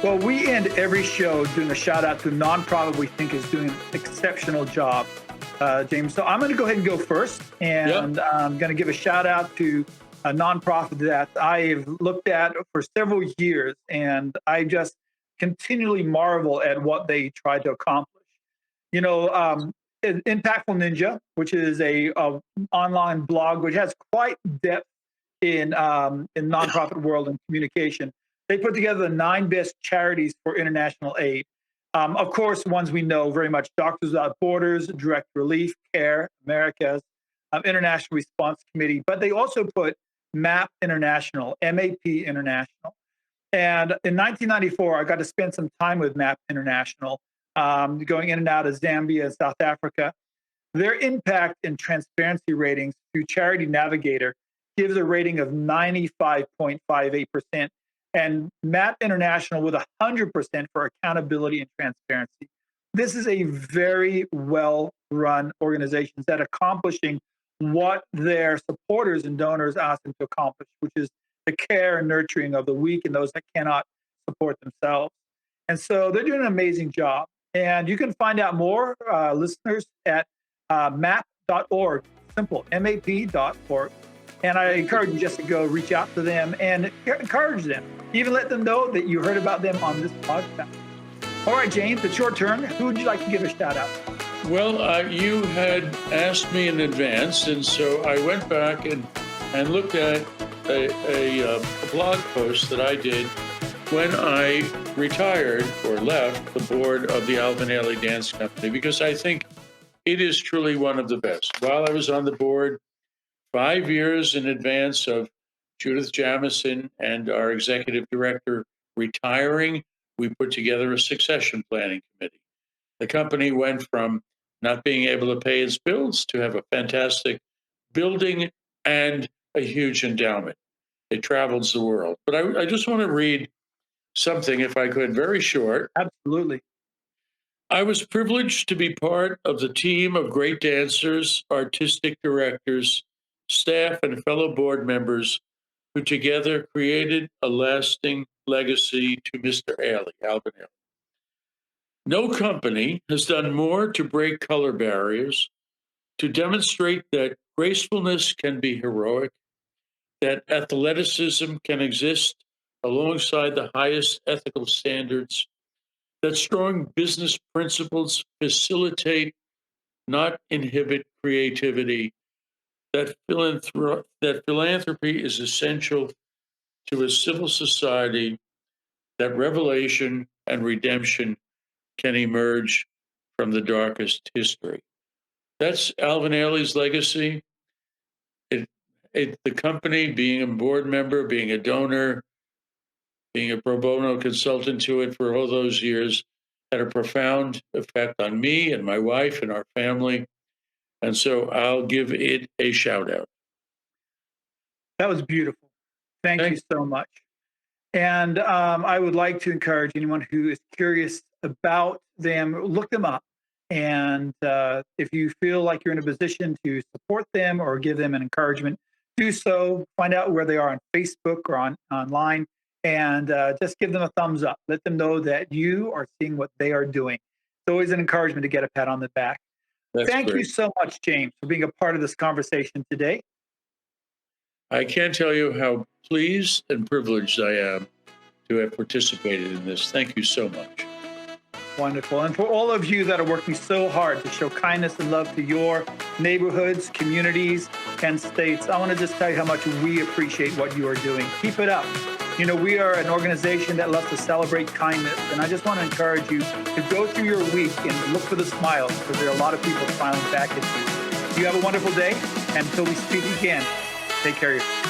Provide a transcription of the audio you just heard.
Well, we end every show doing a shout out to a nonprofit we think is doing an exceptional job, James. So I'm going to go ahead and go first, and I'm going to give a shout out to a nonprofit that I've looked at for several years, and I just continually marvel at what they try to accomplish. You know, Impactful Ninja, which is a online blog which has quite depth in nonprofit world and communication. They put together the 9 best charities for international aid. Of course, ones we know very much: Doctors Without Borders, Direct Relief, CARE, Americas, International Response Committee. But they also put MAP International, MAP International. And in 1994, I got to spend some time with MAP International, going in and out of Zambia and South Africa. Their impact and transparency ratings through Charity Navigator gives a rating of 95.58%, and MAP International with 100% for accountability and transparency. This is a very well-run organization that's accomplishing what their supporters and donors ask them to accomplish, which is the care and nurturing of the weak and those that cannot support themselves. And so they're doing an amazing job. And you can find out more, listeners, at map.org, simple, map.org. And I encourage you just to go reach out to them and encourage them. Even let them know that you heard about them on this podcast. All right, James, it's your turn. Who would you like to give a shout out? Well, you had asked me in advance, and so I went back and looked at a blog post that I did when I retired or left the board of the Alvin Ailey Dance Company, because I think it is truly one of the best. While I was on the board, 5 years in advance of Judith Jamison and our executive director retiring, we put together a succession planning committee. The company went from not being able to pay its bills to have a fantastic building and a huge endowment. It travels the world. But I just want to read something, if I could, very short. Absolutely. I was privileged to be part of the team of great dancers, artistic directors, staff, and fellow board members who together created a lasting legacy to Mr. Ailey, Alvin Ailey. No company has done more to break color barriers, to demonstrate that gracefulness can be heroic, that athleticism can exist alongside the highest ethical standards, that strong business principles facilitate, not inhibit creativity, that philanthropy is essential to a civil society, that revelation and redemption can emerge from the darkest history. That's Alvin Ailey's legacy. The company, being a board member, being a donor, being a pro bono consultant to it for all those years, had a profound effect on me and my wife and our family. And so I'll give it a shout out. That was beautiful. Thank you so much. And I would like to encourage anyone who is curious about them, look them up. And if you feel like you're in a position to support them or give them an encouragement, do so. Find out where they are on Facebook or online, and just give them a thumbs up. Let them know that you are seeing what they are doing. It's always an encouragement to get a pat on the back. Thank you so much, James, for being a part of this conversation today. I can't tell you how pleased and privileged I am to have participated in this. Thank you so much. Wonderful. And for all of you that are working so hard to show kindness and love to your neighborhoods, communities, and states, I want to just tell you how much we appreciate what you are doing. Keep it up. You know, we are an organization that loves to celebrate kindness, and I just want to encourage you to go through your week and look for the smiles, because there are a lot of people smiling back at you. You have a wonderful day, and until we speak again, take care of yourself.